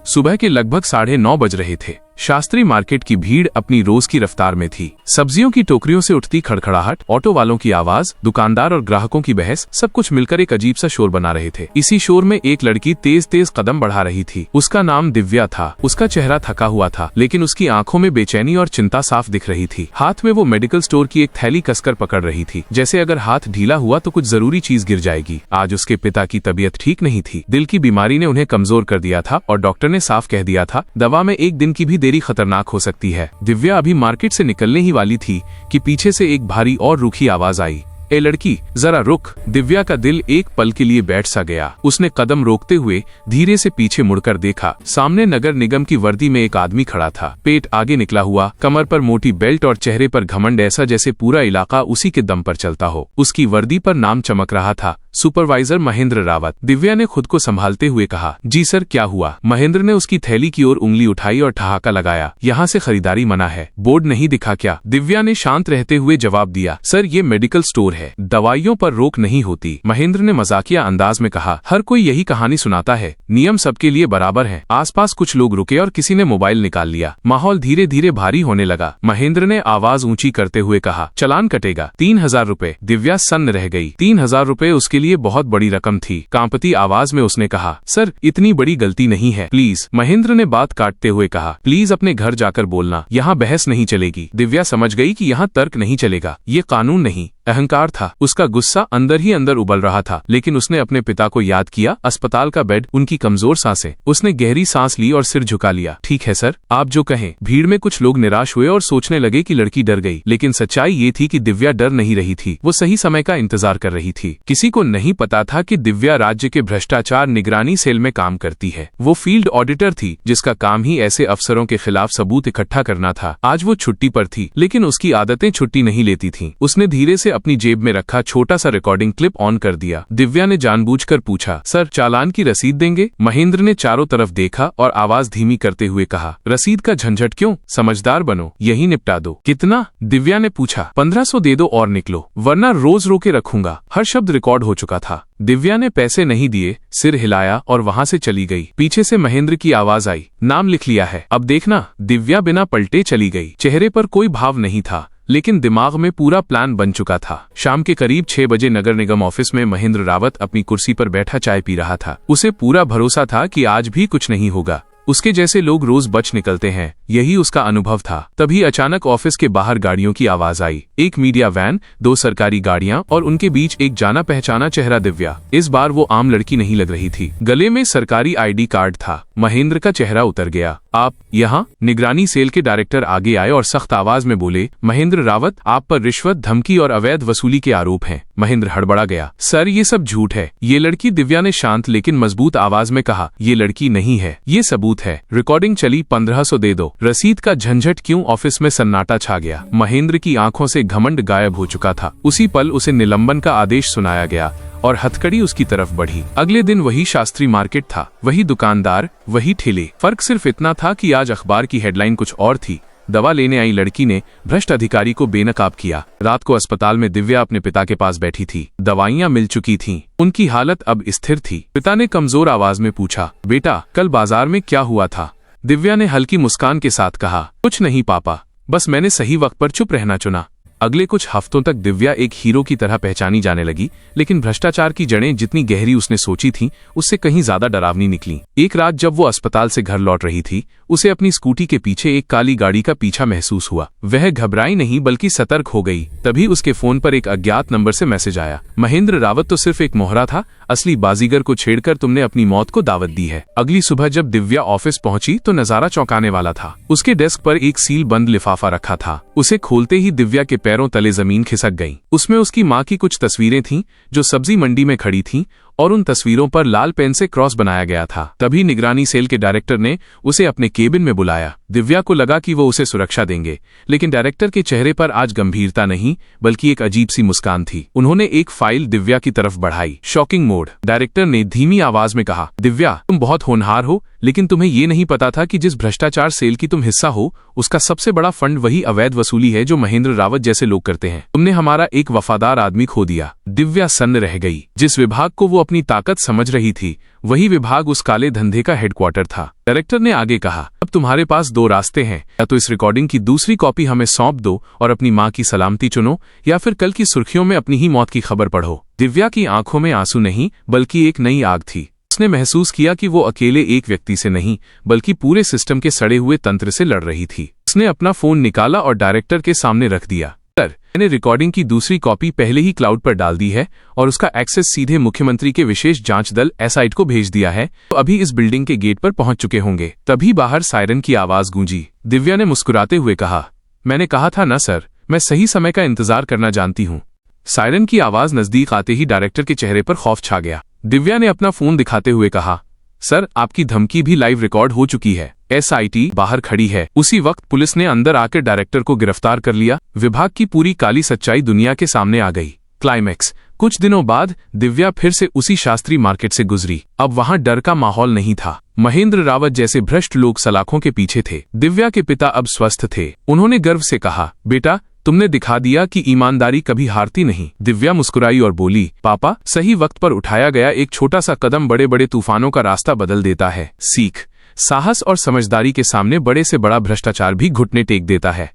सुबह के लगभग 9:30 बज रहे थे। शास्त्री मार्केट की भीड़ अपनी रोज की रफ्तार में थी। सब्जियों की टोकरियों से उठती खड़खड़ाहट, ऑटो वालों की आवाज, दुकानदार और ग्राहकों की बहस, सब कुछ मिलकर एक अजीब सा शोर बना रहे थे। इसी शोर में एक लड़की तेज तेज कदम बढ़ा रही थी। उसका नाम दिव्या था। उसका चेहरा थका हुआ था, लेकिन उसकी आंखों में बेचैनी और चिंता साफ दिख रही थी। हाथ में वो मेडिकल स्टोर की एक थैली कसकर पकड़ रही थी, जैसे अगर हाथ ढीला हुआ तो कुछ जरूरी चीज गिर जाएगी। आज उसके पिता की तबीयत ठीक नहीं थी। दिल की बीमारी ने उन्हें कमजोर कर दिया था और डॉक्टर ने साफ कह दिया था, दवा में एक दिन की भी देरी खतरनाक हो सकती है। दिव्या अभी मार्केट से निकलने ही वाली थी कि पीछे से एक भारी और रूखी आवाज आई, ए लड़की, जरा रुक। दिव्या का दिल एक पल के लिए बैठ सा गया। उसने कदम रोकते हुए धीरे से पीछे मुड़कर देखा। सामने नगर निगम की वर्दी में एक आदमी खड़ा था, पेट आगे निकला हुआ, कमर पर मोटी बेल्ट और चेहरे पर घमंड, ऐसा जैसे पूरा इलाका उसी के दम पर चलता हो। उसकी वर्दी पर नाम चमक रहा था, सुपरवाइजर महेंद्र रावत। दिव्या ने खुद को संभालते हुए कहा, जी सर, क्या हुआ? महेंद्र ने उसकी थैली की ओर उंगली उठाई और ठहाका लगाया, यहाँ से खरीदारी मना है। बोर्ड नहीं दिखा क्या? दिव्या ने शांत रहते हुए जवाब दिया, सर ये मेडिकल स्टोर है, दवाइयों पर रोक नहीं होती। महेंद्र ने मजाकिया अंदाज में कहा, हर कोई यही कहानी सुनाता है, नियम सबके लिए बराबर है। आसपास कुछ लोग रुके और किसी ने मोबाइल निकाल लिया। माहौल धीरे धीरे भारी होने लगा। महेंद्र ने आवाज ऊंची करते हुए कहा, चालान कटेगा 3000 रुपए। दिव्या सन्न रह गई। 3000 रुपए उसके लिए बहुत बड़ी रकम थी। कांपती आवाज में उसने कहा, सर इतनी बड़ी गलती नहीं है, प्लीज। महेंद्र ने बात काटते हुए कहा, प्लीज अपने घर जाकर बोलना, यहाँ बहस नहीं चलेगी। दिव्या समझ गई कि यहाँ तर्क नहीं चलेगा। ये कानून नहीं, अहंकार था। उसका गुस्सा अंदर ही अंदर उबल रहा था, लेकिन उसने अपने पिता को याद किया, अस्पताल का बेड, उनकी कमजोर सांसें। उसने गहरी सांस ली और सिर झुका लिया। ठीक है सर, आप जो कहें। भीड़ में कुछ लोग निराश हुए और सोचने लगे कि लड़की डर गई, लेकिन सच्चाई ये थी कि दिव्या डर नहीं रही थी, वो सही समय का इंतजार कर रही थी। किसी को नहीं पता था कि दिव्या राज्य के भ्रष्टाचार निगरानी सेल में काम करती है। वो फील्ड ऑडिटर थी, जिसका काम ही ऐसे अफसरों के खिलाफ सबूत इकट्ठा करना था। आज वो छुट्टी पर थी, लेकिन उसकी आदतें छुट्टी नहीं लेती थीं। उसने धीरे से अपनी जेब में रखा छोटा सा रिकॉर्डिंग क्लिप ऑन कर दिया। दिव्या ने जानबूझकर पूछा, सर चालान की रसीद देंगे? महेंद्र ने चारों तरफ देखा और आवाज धीमी करते हुए कहा, रसीद का झंझट क्यों, समझदार बनो, यही निपटा दो। कितना? दिव्या ने पूछा। 1500 दे दो और निकलो, वरना रोज रोके रखूंगा। हर शब्द रिकॉर्ड हो चुका था। दिव्या ने पैसे नहीं दिए, सिर हिलाया और वहां से चली गई। पीछे से महेंद्र की आवाज आई, नाम लिख लिया है, अब देखना। दिव्या बिना पलटे चली गई। चेहरे पर कोई भाव नहीं था, लेकिन दिमाग में पूरा प्लान बन चुका था। शाम के करीब 6 बजे नगर निगम ऑफिस में महेंद्र रावत अपनी कुर्सी पर बैठा चाय पी रहा था। उसे पूरा भरोसा था कि आज भी कुछ नहीं होगा। उसके जैसे लोग रोज बच निकलते हैं, यही उसका अनुभव था। तभी अचानक ऑफिस के बाहर गाड़ियों की आवाज आई। एक मीडिया वैन, 2 सरकारी गाड़ियां और उनके बीच एक जाना पहचाना चेहरा, दिव्या। इस बार वो आम लड़की नहीं लग रही थी। गले में सरकारी आईडी कार्ड था। महेंद्र का चेहरा उतर गया। आप यहाँ? निगरानी सेल के डायरेक्टर आगे आए और सख्त आवाज में बोले, महेंद्र रावत, आप पर रिश्वत, धमकी और अवैध वसूली के आरोप हैं। महेंद्र हड़बड़ा गया। सर ये सब झूठ है। ये लड़की, दिव्या ने शांत लेकिन मजबूत आवाज में कहा, ये लड़की नहीं है, ये सबूत है। रिकॉर्डिंग चली, 1500 दे दो। रसीद का झंझट क्यों? ऑफिस में सन्नाटा छा गया। महेंद्र की आंखों से घमंड गायब हो चुका था। उसी पल उसे निलंबन का आदेश सुनाया गया और हथकड़ी उसकी तरफ बढ़ी। अगले दिन वही शास्त्री मार्केट था, वही दुकानदार, वही ठेले। फर्क सिर्फ इतना था कि आज अखबार की हेडलाइन कुछ और थी। दवा लेने आई लड़की ने भ्रष्ट अधिकारी को बेनकाब किया। रात को अस्पताल में दिव्या अपने पिता के पास बैठी थी। दवाइयां मिल चुकी थीं। उनकी हालत अब स्थिर थी। पिता ने कमजोर आवाज में पूछा, बेटा कल बाजार में क्या हुआ था? दिव्या ने हल्की मुस्कान के साथ कहा, कुछ नहीं पापा, बस मैंने सही वक्त पर चुप रहना चुना। अगले कुछ हफ्तों तक दिव्या एक हीरो की तरह पहचानी जाने लगी, लेकिन भ्रष्टाचार की जड़ें जितनी गहरी उसने सोची थीं, उससे कहीं ज्यादा डरावनी निकली। एक रात जब वो अस्पताल से घर लौट रही थी, उसे अपनी स्कूटी के पीछे एक काली गाड़ी का पीछा महसूस हुआ। वह घबराई नहीं बल्कि सतर्क हो गई। तभी उसके फोन पर एक अज्ञात नंबर से मैसेज आया, महेंद्र रावत तो सिर्फ एक मोहरा था, असली बाजीगर को छेड़कर तुमने अपनी मौत को दावत दी है। अगली सुबह जब दिव्या ऑफिस पहुंची तो नजारा चौंकाने वाला था। उसके डेस्क पर एक सील बंद लिफाफा रखा था। उसे खोलते ही दिव्या के पैरों तले जमीन खिसक गई। उसमें उसकी माँ की कुछ तस्वीरें थीं जो सब्जी मंडी में खड़ी थीं और उन तस्वीरों पर लाल पेन से क्रॉस बनाया गया था। तभी निगरानी सेल के डायरेक्टर ने उसे अपने केबिन में बुलाया। दिव्या को लगा कि वो उसे सुरक्षा देंगे, लेकिन डायरेक्टर के चेहरे पर आज गंभीरता नहीं बल्कि एक अजीब सी मुस्कान थी। उन्होंने एक फाइल दिव्या की तरफ बढ़ाई। Shocking mode. डायरेक्टर ने धीमी आवाज में कहा, दिव्या तुम बहुत होनहार हो, लेकिन तुम्हें ये नहीं पता था कि जिस भ्रष्टाचार सेल की तुम हिस्सा हो, उसका सबसे बड़ा फंड वही अवैध वसूली है जो महेंद्र रावत जैसे लोग करते हैं। तुमने हमारा एक वफादार आदमी खो दिया। दिव्या सन्न रह गई। जिस विभाग को वो अपनी ताकत समझ रही थी, वही विभाग उस काले धंधे का हेडक्वार्टर था। डायरेक्टर ने आगे कहा, अब तुम्हारे पास दो रास्ते हैं, या तो इस रिकॉर्डिंग की दूसरी कॉपी हमें सौंप दो और अपनी माँ की सलामती चुनो, या फिर कल की सुर्खियों में अपनी ही मौत की खबर पढ़ो। दिव्या की आंखों में आंसू नहीं बल्कि एक नई आग थी। उसने महसूस किया कि वो अकेले एक व्यक्ति से नहीं बल्कि पूरे सिस्टम के सड़े हुए तंत्र से लड़ रही थी। उसने अपना फोन निकाला और डायरेक्टर के सामने रख दिया। सर, मैंने रिकॉर्डिंग की दूसरी कॉपी पहले ही क्लाउड पर डाल दी है और उसका एक्सेस सीधे मुख्यमंत्री के विशेष जांच दल एसआईटी को भेज दिया है, तो अभी इस बिल्डिंग के गेट पर पहुंच चुके होंगे। तभी बाहर सायरन की आवाज गूंजी। दिव्या ने मुस्कुराते हुए कहा, मैंने कहा था ना सर, मैं सही समय का इंतजार करना जानती हूँ। सायरन की आवाज नजदीक आते ही डायरेक्टर के चेहरे पर खौफ छा गया। दिव्या ने अपना फोन दिखाते हुए कहा, सर, आपकी धमकी भी लाइव रिकॉर्ड हो चुकी है। एसआईटी बाहर खड़ी है। उसी वक्त पुलिस ने अंदर आकर डायरेक्टर को गिरफ्तार कर लिया। विभाग की पूरी काली सच्चाई दुनिया के सामने आ गई। क्लाइमैक्स। कुछ दिनों बाद दिव्या फिर से उसी शास्त्री मार्केट से गुजरी। अब वहां डर का माहौल नहीं था। महेंद्र रावत जैसे भ्रष्ट लोग सलाखों के पीछे थे। दिव्या के पिता अब स्वस्थ थे। उन्होंने गर्व से कहा, बेटा, तुमने दिखा दिया कि ईमानदारी कभी हारती नहीं। दिव्या मुस्कुराई और बोली, पापा, सही वक्त पर उठाया गया एक छोटा सा कदम बड़े बड़े तूफानों का रास्ता बदल देता है। सीख, साहस और समझदारी के सामने बड़े से बड़ा भ्रष्टाचार भी घुटने टेक देता है।